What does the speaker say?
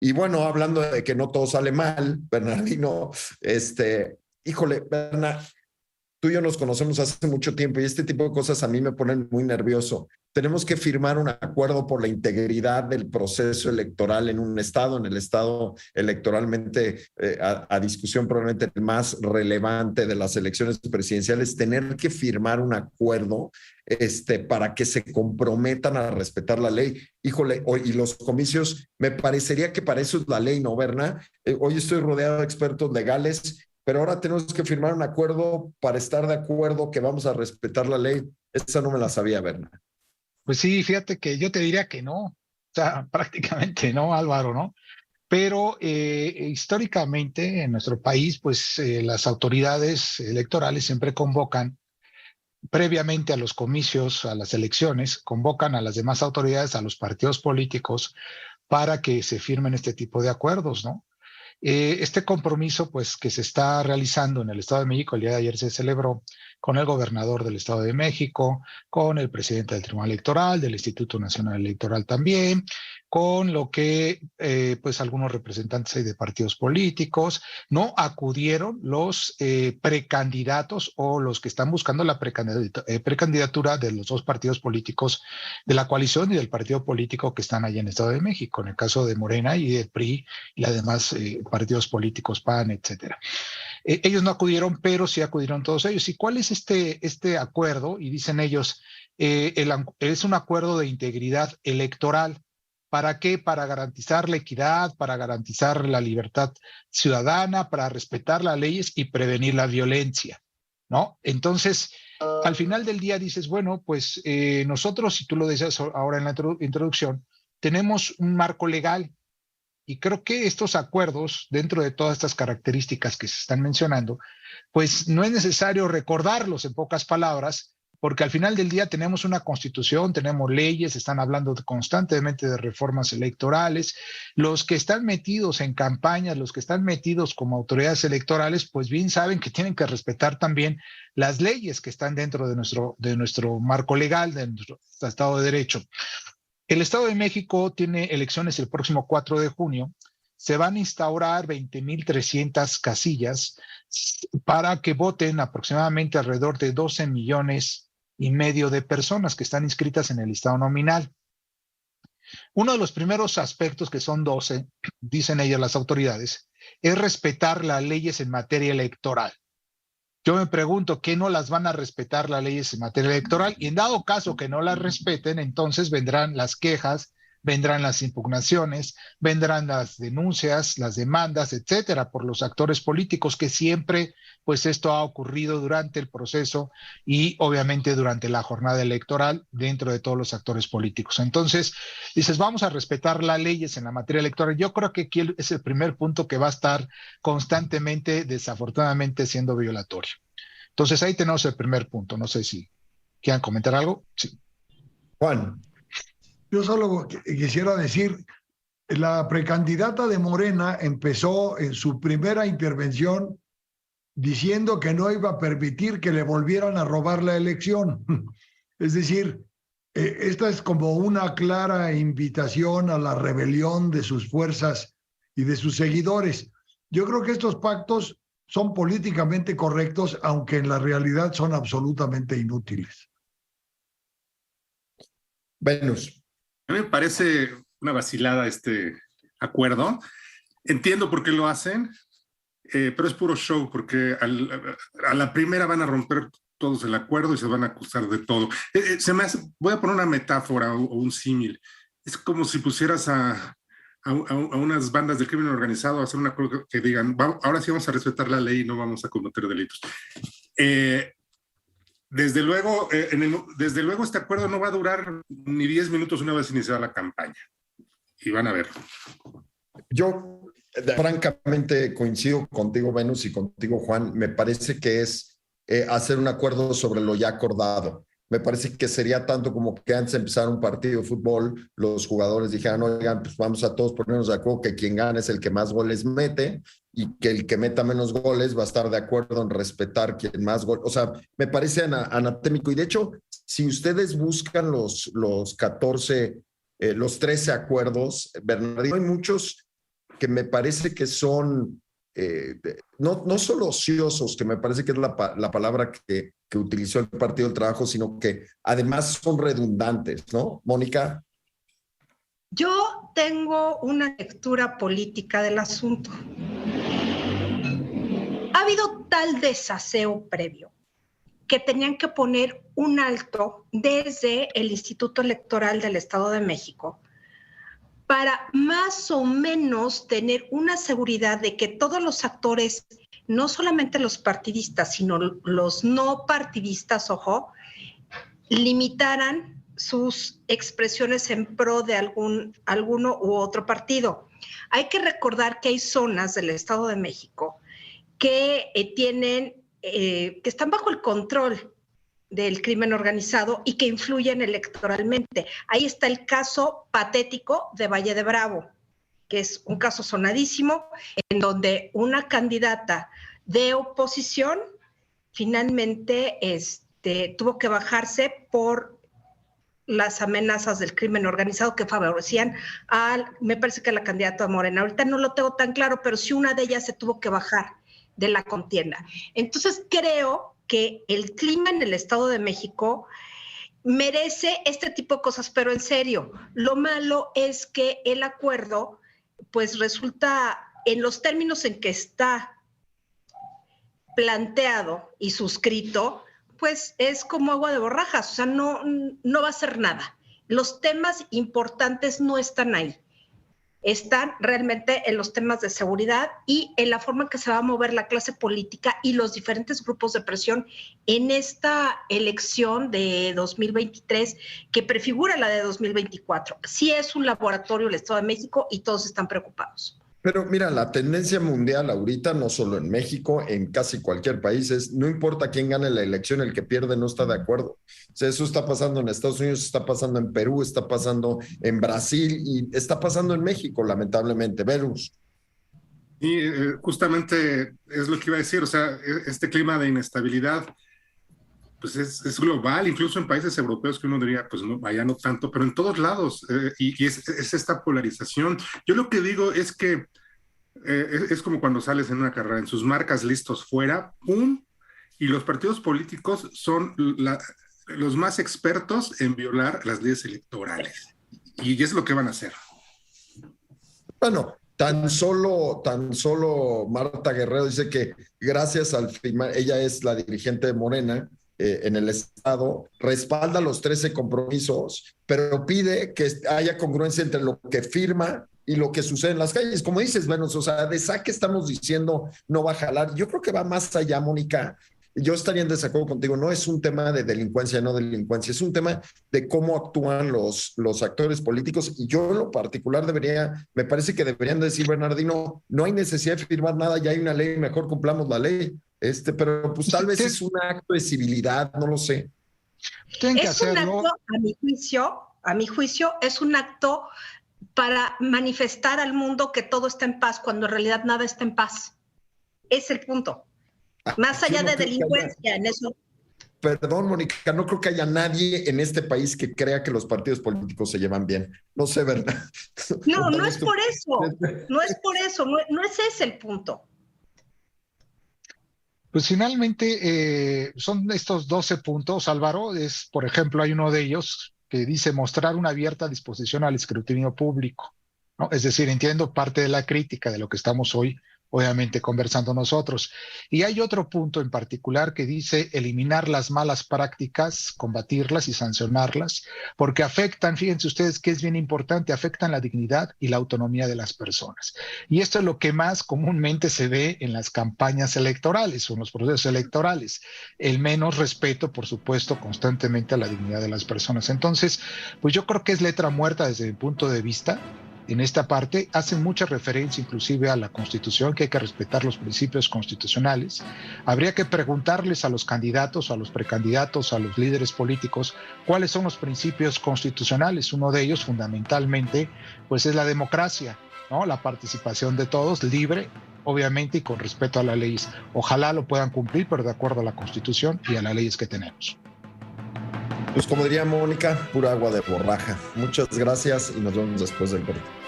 Y bueno, hablando de que no todo sale mal, Bernardino, híjole, Berna, tú y yo nos conocemos hace mucho tiempo y este tipo de cosas a mí me ponen muy nervioso. Tenemos que firmar un acuerdo por la integridad del proceso electoral en un estado, en el estado electoralmente a discusión probablemente el más relevante de las elecciones presidenciales, tener que firmar un acuerdo para que se comprometan a respetar la ley. Híjole, y los comicios, me parecería que para eso es la ley, ¿no, Berna? Hoy estoy rodeado de expertos legales, pero ahora tenemos que firmar un acuerdo para estar de acuerdo que vamos a respetar la ley. Esa no me la sabía, Berna. Pues sí, fíjate que yo te diría que no, o sea, prácticamente no, Álvaro, ¿no? Pero históricamente en nuestro país, pues las autoridades electorales siempre convocan previamente a los comicios, a las elecciones, convocan a las demás autoridades, a los partidos políticos, para que se firmen este tipo de acuerdos, ¿no? Este compromiso, pues, que se está realizando en el Estado de México, el día de ayer se celebró con el gobernador del Estado de México, con el presidente del Tribunal Electoral, del Instituto Nacional Electoral también, con lo que, pues, algunos representantes de partidos políticos. No acudieron los precandidatos o los que están buscando la precandidatura de los dos partidos políticos de la coalición y del partido político que están allá en el Estado de México, en el caso de Morena y del PRI y las demás partidos políticos, PAN, etcétera. Ellos no acudieron, pero sí acudieron todos ellos. ¿Y cuál es este acuerdo? Y dicen ellos, es un acuerdo de integridad electoral. ¿Para qué? Para garantizar la equidad, para garantizar la libertad ciudadana, para respetar las leyes y prevenir la violencia, ¿no? Entonces, al final del día dices, bueno, pues nosotros, si tú lo decías ahora en la introducción, tenemos un marco legal. Y creo que estos acuerdos, dentro de todas estas características que se están mencionando, pues no es necesario recordarlos en pocas palabras, porque al final del día tenemos una constitución, tenemos leyes, están hablando constantemente de reformas electorales. Los que están metidos en campañas, los que están metidos como autoridades electorales, pues bien saben que tienen que respetar también las leyes que están dentro de nuestro marco legal, de nuestro Estado de Derecho. El Estado de México tiene elecciones el próximo 4 de junio. Se van a instaurar 20,300 casillas para que voten aproximadamente alrededor de 12,5 millones de personas que están inscritas en el listado nominal. Uno de los primeros aspectos, que son 12, dicen ellas las autoridades, es respetar las leyes en materia electoral. Yo me pregunto, ¿qué no las van a respetar las leyes en materia electoral? Y en dado caso que no las respeten, entonces vendrán las quejas, vendrán las impugnaciones, vendrán las denuncias, las demandas, etcétera, por los actores políticos, que siempre, pues esto ha ocurrido durante el proceso y obviamente durante la jornada electoral dentro de todos los actores políticos. Entonces, dices, vamos a respetar las leyes en la materia electoral. Yo creo que aquí es el primer punto que va a estar constantemente, desafortunadamente, siendo violatorio. Entonces, ahí tenemos el primer punto. No sé si quieran comentar algo. Sí. Juan. Yo solo quisiera decir, la precandidata de Morena empezó en su primera intervención diciendo que no iba a permitir que le volvieran a robar la elección. Es decir, esta es como una clara invitación a la rebelión de sus fuerzas y de sus seguidores. Yo creo que estos pactos son políticamente correctos, aunque en la realidad son absolutamente inútiles. Venus. A mí me parece una vacilada este acuerdo. Entiendo por qué lo hacen, pero es puro show, porque a la primera van a romper todos el acuerdo y se van a acusar de todo. Voy a poner una metáfora o un símil. Es como si pusieras a unas bandas del crimen organizado a hacer un acuerdo que digan, ahora sí vamos a respetar la ley y no vamos a cometer delitos. Desde luego, este acuerdo no va a durar ni 10 minutos una vez iniciada la campaña. Y van a ver. Yo francamente coincido contigo, Venus, y contigo, Juan. Me parece que es hacer un acuerdo sobre lo ya acordado. Me parece que sería tanto como que antes de empezar un partido de fútbol, los jugadores dijeran, oigan, pues vamos a todos ponernos de acuerdo que quien gane es el que más goles mete y que el que meta menos goles va a estar de acuerdo en respetar quien más goles. O sea, me parece anatémico. Y de hecho, si ustedes buscan los 13 acuerdos, Bernardino, hay muchos que me parece que son no solo ociosos, que me parece que es la palabra que utilizó el Partido del Trabajo, sino que además son redundantes, ¿no? Mónica. Yo tengo una lectura política del asunto. Ha habido tal desaseo previo que tenían que poner un alto desde el Instituto Electoral del Estado de México para más o menos tener una seguridad de que todos los actores, no solamente los partidistas, sino los no partidistas, ojo, limitaran sus expresiones en pro de alguno u otro partido. Hay que recordar que hay zonas del Estado de México que que están bajo el control del crimen organizado y que influyen electoralmente. Ahí está el caso patético de Valle de Bravo, que es un caso sonadísimo, en donde una candidata de oposición finalmente tuvo que bajarse por las amenazas del crimen organizado que favorecían me parece que la candidata Morena. Ahorita no lo tengo tan claro, pero sí una de ellas se tuvo que bajar de la contienda. Entonces creo que el clima en el Estado de México merece este tipo de cosas, pero en serio, lo malo es que el acuerdo pues resulta, en los términos en que está planteado y suscrito, pues es como agua de borrajas, o sea, no va a ser nada. Los temas importantes no están ahí. Están realmente en los temas de seguridad y en la forma en que se va a mover la clase política y los diferentes grupos de presión en esta elección de 2023 que prefigura la de 2024. Sí es un laboratorio el Estado de México y todos están preocupados. Pero mira, la tendencia mundial ahorita, no solo en México, en casi cualquier país, es no importa quién gane la elección, el que pierde no está de acuerdo. O sea, eso está pasando en Estados Unidos, está pasando en Perú, está pasando en Brasil y está pasando en México, lamentablemente. Velus. Y justamente es lo que iba a decir, o sea, este clima de inestabilidad pues es global, incluso en países europeos que uno diría, pues no, allá no tanto, pero en todos lados, y es esta polarización. Yo lo que digo es que es como cuando sales en una carrera, en sus marcas listos fuera, ¡pum! Y los partidos políticos son los más expertos en violar las leyes electorales. Y es lo que van a hacer. Bueno, tan solo Marta Guerrero dice que gracias al firmar, ella es la dirigente de Morena, en el Estado, respalda los 13 compromisos, pero pide que haya congruencia entre lo que firma y lo que sucede en las calles. Como dices, Venus, o sea, de saque estamos diciendo no va a jalar. Yo creo que va más allá, Mónica. Yo estaría en desacuerdo contigo. No es un tema de delincuencia, no delincuencia. Es un tema de cómo actúan los actores políticos. Y yo en lo particular me parece que deberían decir, Bernardino, no hay necesidad de firmar nada, ya hay una ley, mejor cumplamos la ley. Pero pues tal vez es un acto de civilidad, no lo sé. Es un acto, a mi juicio, es un acto para manifestar al mundo que todo está en paz, cuando en realidad nada está en paz. Es el punto. Más allá de delincuencia, en eso. Perdón, Mónica, no creo que haya nadie en este país que crea que los partidos políticos se llevan bien. No sé, ¿verdad? No es por eso. No es por eso. No es ese el punto. Pues finalmente son estos 12 puntos, Álvaro. Por ejemplo, hay uno de ellos que dice mostrar una abierta disposición al escrutinio público, ¿no? Es decir, entiendo parte de la crítica de lo que estamos hoy, obviamente, conversando nosotros. Y hay otro punto en particular que dice eliminar las malas prácticas, combatirlas y sancionarlas, porque afectan, fíjense ustedes que es bien importante, afectan la dignidad y la autonomía de las personas. Y esto es lo que más comúnmente se ve en las campañas electorales o en los procesos electorales. El menos respeto, por supuesto, constantemente a la dignidad de las personas. Entonces, pues yo creo que es letra muerta desde mi punto de vista. En esta parte hacen mucha referencia inclusive a la Constitución, que hay que respetar los principios constitucionales. Habría que preguntarles a los candidatos, a los precandidatos, a los líderes políticos, cuáles son los principios constitucionales. Uno de ellos, fundamentalmente, pues es la democracia, ¿no? La participación de todos, libre, obviamente, y con respeto a las leyes. Ojalá lo puedan cumplir, pero de acuerdo a la Constitución y a las leyes que tenemos. Pues como diría Mónica, pura agua de borraja. Muchas gracias y nos vemos después del corte.